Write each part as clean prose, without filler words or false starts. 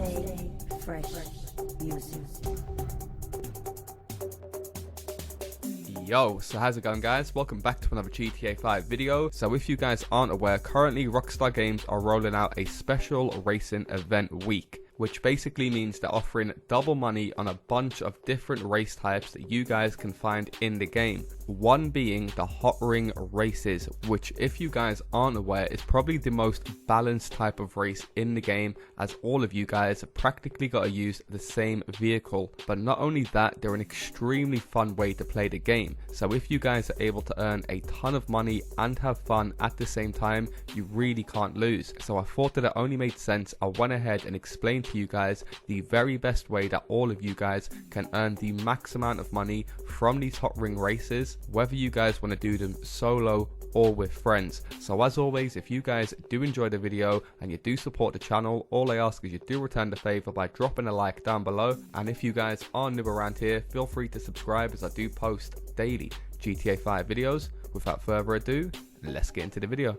Stay fresh music. Yo, so how's it going, guys? Welcome back to another GTA 5 video. So if you guys aren't aware, currently Rockstar Games are rolling out a special racing event week, which basically means they're offering double money on a bunch of different race types that you guys can find in the game. One being the hot ring races, which if you guys aren't aware is probably the most balanced type of race in the game, as all of you guys practically got to use the same vehicle. But not only that, they're an extremely fun way to play the game. So if you guys are able to earn a ton of money and have fun at the same time, you really can't lose. So I thought that it only made sense. I went ahead and explained to you guys the very best way that all of you guys can earn the max amount of money from these hot ring races, whether you guys want to do them solo or with friends. So as always, if you guys do enjoy the video and you do support the channel, all I ask is you do return the favor by dropping a like down below. And if you guys are new around here, feel free to subscribe, as I do post daily GTA 5 videos. Without further ado, let's get into the video.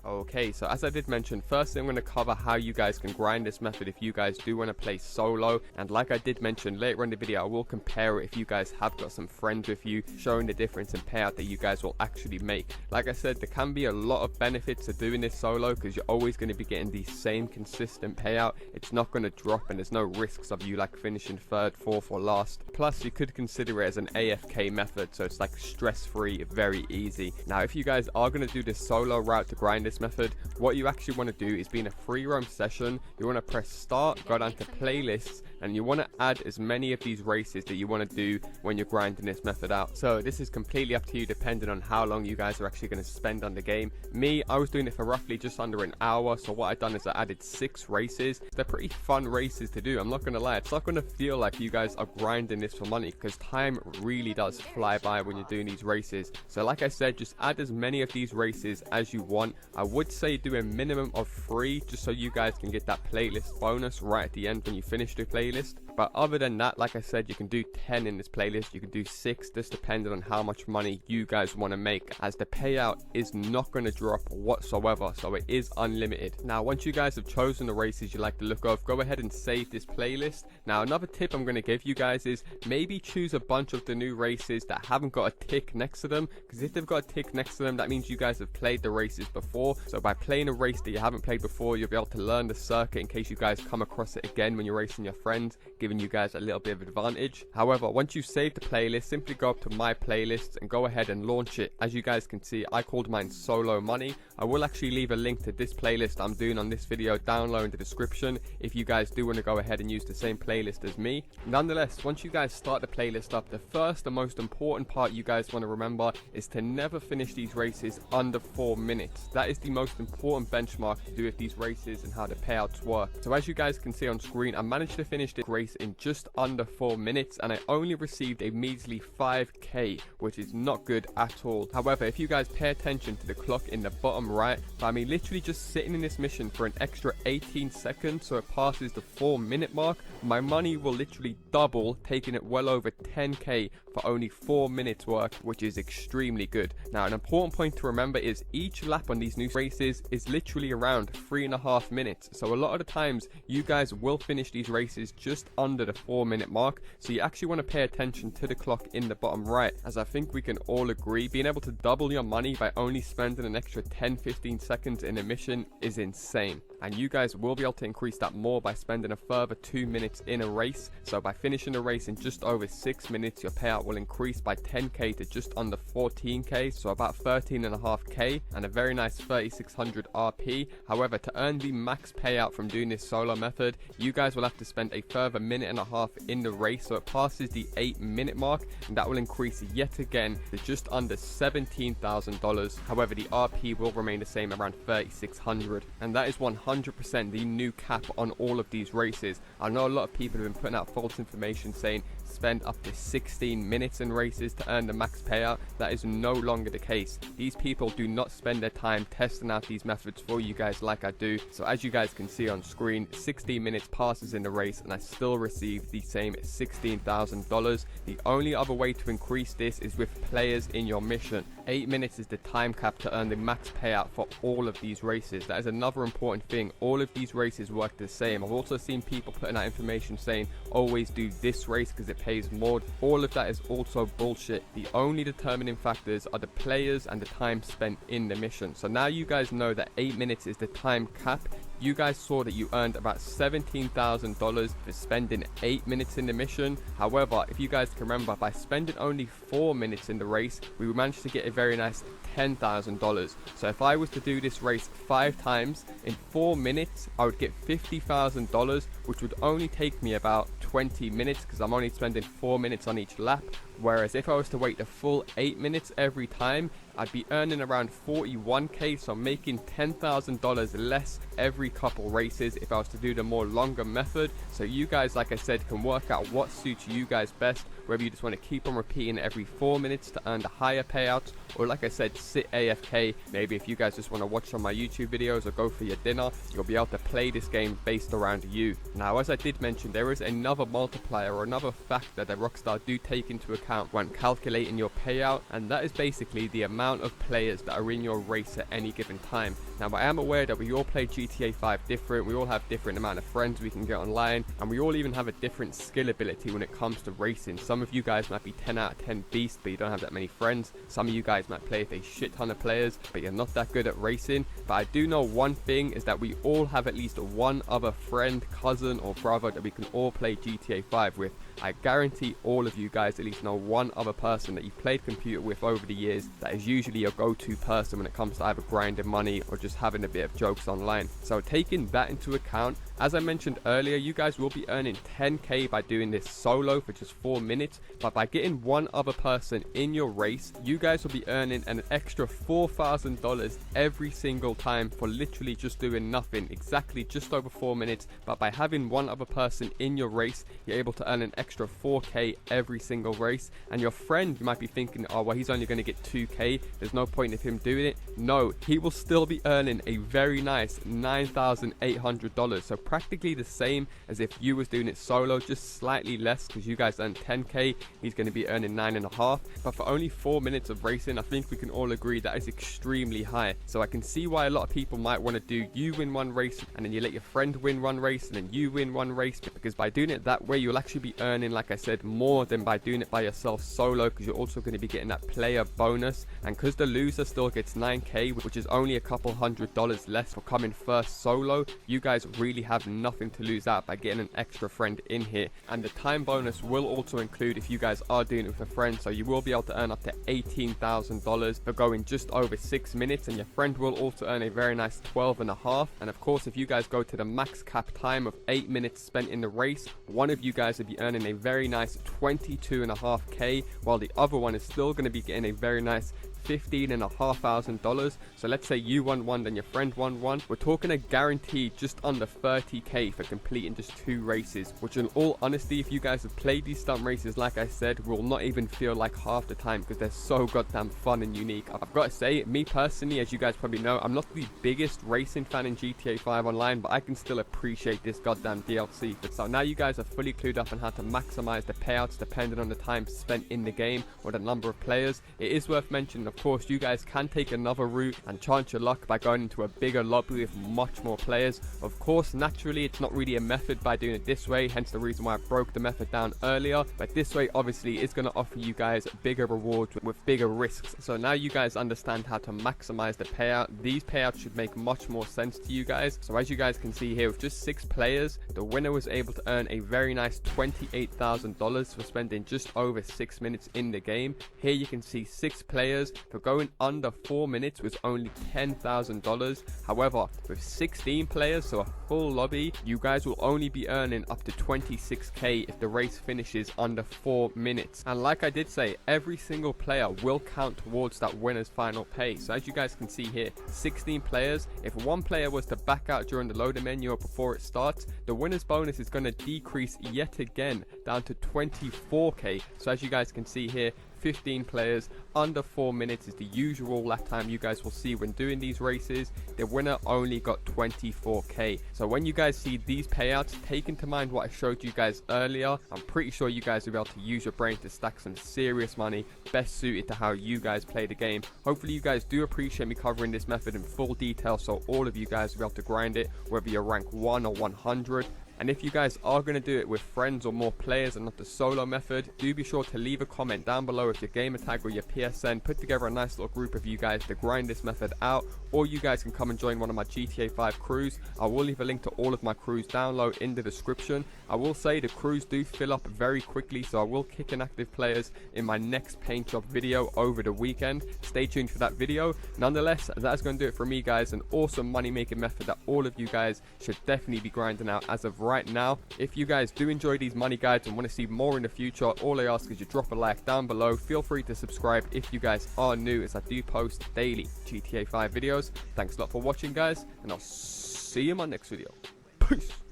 Okay, so as I did mention, firstly I'm going to cover how you guys can grind this method if you guys do want to play solo. And like I did mention later in the video, I will compare it if you guys have got some friends with you, showing the difference in payout that you guys will actually make. Like I said, there can be a lot of benefits to doing this solo, because you're always going to be getting the same consistent payout. It's not going to drop, and there's no risks of you like finishing third, fourth or last. Plus you could consider it as an AFK method, so it's like stress-free, very easy. Now if you guys are going to do this solo route to grind this method, what you actually want to do is be in a free roam session. You want to press start, go down to playlists, and you want to add as many of these races that you want to do when you're grinding this method out. So this is completely up to you, depending on how long you guys are actually going to spend on the game. Me, I was doing it for roughly just under an hour, so what I've done is I added 6 races. They're pretty fun races to do, I'm not going to lie. It's not going to feel like you guys are grinding this for money, because time really does fly by when you're doing these races. So like I said, just add as many of these races as you want. I would say do a minimum of 3, just so you guys can get that playlist bonus right at the end when you finish the playlist. But other than that, like I said, you can do 10 in this playlist, you can do 6, just depending on how much money you guys want to make, as the payout is not going to drop whatsoever, so it is unlimited. Now once you guys have chosen the races you like the look of, go ahead and save this playlist. Now another tip I'm going to give you guys is maybe choose a bunch of the new races that haven't got a tick next to them, because if they've got a tick next to them, that means you guys have played the races before. So by playing a race that you haven't played before, you'll be able to learn the circuit in case you guys come across it again when you're racing your friends, giving you guys a little bit of advantage. However, once you save the playlist, simply go up to my playlists and go ahead and launch it. As you guys can see, I called mine Solo Money. I will actually leave a link to this playlist I'm doing on this video down low in the description if you guys do want to go ahead and use the same playlist as me. Nonetheless, once you guys start the playlist up, the first and most important part you guys want to remember is to never finish these races under 4 minutes. That is the most important benchmark to do with these races and how the payouts work. So as you guys can see on screen, I managed to finish this race in just under 4 minutes, and I only received a measly 5k, which is not good at all. However, if you guys pay attention to the clock in the bottom right, I mean literally just sitting in this mission for an extra 18 seconds so it passes the 4-minute mark, my money will literally double, taking it well over 10k for only 4 minutes work, which is extremely good. Now an important point to remember is each lap on these new races is literally around 3.5 minutes, so a lot of the times you guys will finish these races just under the 4-minute mark. So you actually want to pay attention to the clock in the bottom right, as I think we can all agree being able to double your money by only spending an extra 10-15 seconds in a mission is insane. And you guys will be able to increase that more by spending a further 2 minutes in a race. So by finishing the race in just over 6 minutes, your payout will increase by 10k to just under 14k, so about 13.5k, and a very nice 3600 RP. However, to earn the max payout from doing this solo method, you guys will have to spend a further 1.5 minutes in the race, so it passes the 8-minute mark, and that will increase yet again to just under $17,000. However, the RP will remain the same, around 3600, and that is 100% the new cap on all of these races. I know a lot of people have been putting out false information saying must spend up to 16 minutes in races to earn the max payout. That is no longer the case. These people do not spend their time testing out these methods for you guys like I do. So as you guys can see on screen, 16 minutes passes in the race and I still receive the same $16,000. The only other way to increase this is with players in your mission. 8 minutes is the time cap to earn the max payout for all of these races. That is another important thing. All of these races work the same. I've also seen people putting out information saying always do this race because it pays more. All of that is also bullshit. The only determining factors are the players and the time spent in the mission. So now you guys know that 8 minutes is the time cap. You guys saw that you earned about $17,000 for spending 8 minutes in the mission. However, if you guys can remember, by spending only 4 minutes in the race, we managed to get a very nice $10,000. So if I was to do this race 5 times in 4 minutes, I would get $50,000, which would only take me about 20 minutes because I'm only spending 4 minutes on each lap. Whereas if I was to wait the full 8 minutes every time, I'd be earning around 41k, so making $10,000 less every couple races if I was to do the more longer method. So you guys, like I said, can work out what suits you guys best, whether you just want to keep on repeating every 4 minutes to earn the higher payouts, or like I said, sit AFK. Maybe if you guys just want to watch some of my YouTube videos or go for your dinner, you'll be able to play this game based around you. Now, as I did mention, there is another multiplier or another factor that Rockstar do take into account when calculating your payout, and that is basically the amount of players that are in your race at any given time. Now, I am aware that we all play GTA 5 different, we all have different amount of friends we can get online, and we all even have a different skill ability when it comes to racing. Some of you guys might be 10 out of 10 beasts, but you don't have that many friends. Some of you guys might play with a shit ton of players, but you're not that good at racing. But I do know one thing is that we all have at least one other friend, cousin, or brother that we can all play GTA 5 with. I guarantee all of you guys at least know one other person that you've played computer with over the years that is usually your go-to person when it comes to either grinding money or just having a bit of jokes online. So taking that into account, as I mentioned earlier, you guys will be earning 10k by doing this solo for just 4 minutes, but by getting one other person in your race, you guys will be earning an extra $4,000 every single time for literally just doing nothing, exactly just over 4 minutes. But by having one other person in your race, you're able to earn an extra 4k every single race. And your friend, you might be thinking, oh well, he's only going to get 2k, there's no point in him doing it. No, he will still be earning a very nice $9,800, so practically the same as if you was doing it solo, just slightly less because you guys earn 10k, he's going to be earning 9.5. But for only 4 minutes of racing, I think we can all agree that is extremely high. So I can see why a lot of people might want to do you win one race and then you let your friend win one race and then you win one race, because by doing it that way you'll actually be earning, like I said, more than by doing it by yourself solo, because you're also going to be getting that player bonus. And because the loser still gets 9k, which is only a couple $100 less for coming first solo, you guys really have nothing to lose out by getting an extra friend in here. And the time bonus will also include if you guys are doing it with a friend, so you will be able to earn up to $18,000 for going just over 6 minutes, and your friend will also earn a very nice 12.5. And of course, if you guys go to the max cap time of 8 minutes spent in the race, one of you guys will be earning a very nice 22.5k, while the other one is still going to be getting a very nice $15,500. So let's say you won one, then your friend won one. We're talking a guaranteed just under 30k for completing just 2 races, which in all honesty, if you guys have played these stunt races, like I said, will not even feel like half the time because they're so goddamn fun and unique. I've got to say, me personally, as you guys probably know, I'm not the biggest racing fan in GTA 5 Online, but I can still appreciate this goddamn DLC. So now you guys are fully clued up on how to maximize the payouts depending on the time spent in the game or the number of players. It is worth mentioning, of course, you guys can take another route and chance your luck by going into a bigger lobby with much more players. Of course, naturally, it's not really a method by doing it this way, hence the reason why I broke the method down earlier. But this way, obviously, is going to offer you guys bigger rewards with bigger risks. So now you guys understand how to maximize the payout. These payouts should make much more sense to you guys. So as you guys can see here, with just 6 players, the winner was able to earn a very nice $28,000 for spending just over 6 minutes in the game. Here you can see 6 players for going under 4 minutes was only $10,000. However, with 16 players, so a full lobby, you guys will only be earning up to 26k if the race finishes under 4 minutes. And like I did say, every single player will count towards that winner's final pay. So as you guys can see here, 16 players. If one player was to back out during the loader menu or before it starts, the winner's bonus is going to decrease yet again down to 24k. So as you guys can see here, 15 players, under 4 minutes is the usual lap time you guys will see when doing these races. The winner only got 24k. So when you guys see these payouts, take into mind what I showed you guys earlier. I'm pretty sure you guys will be able to use your brain to stack some serious money, best suited to how you guys play the game. Hopefully you guys do appreciate me covering this method in full detail, so all of you guys will be able to grind it, whether you're rank 1 or 100. And if you guys are going to do it with friends or more players and not the solo method, do be sure to leave a comment down below with your gamer tag or your PSN. Put together a nice little group of you guys to grind this method out, or you guys can come and join one of my GTA 5 crews. I will leave a link to all of my crews down low in the description. I will say the crews do fill up very quickly, so I will kick in active players in my next paint job video over the weekend. Stay tuned for that video. Nonetheless, that's going to do it for me, guys. An awesome money making method that all of you guys should definitely be grinding out as of right now. If you guys do enjoy these money guides and want to see more in the future, all I ask is you drop a like down below. Feel free to subscribe if you guys are new, as I do post daily GTA 5 videos. Thanks a lot for watching, guys, and I'll see you in my next video. Peace.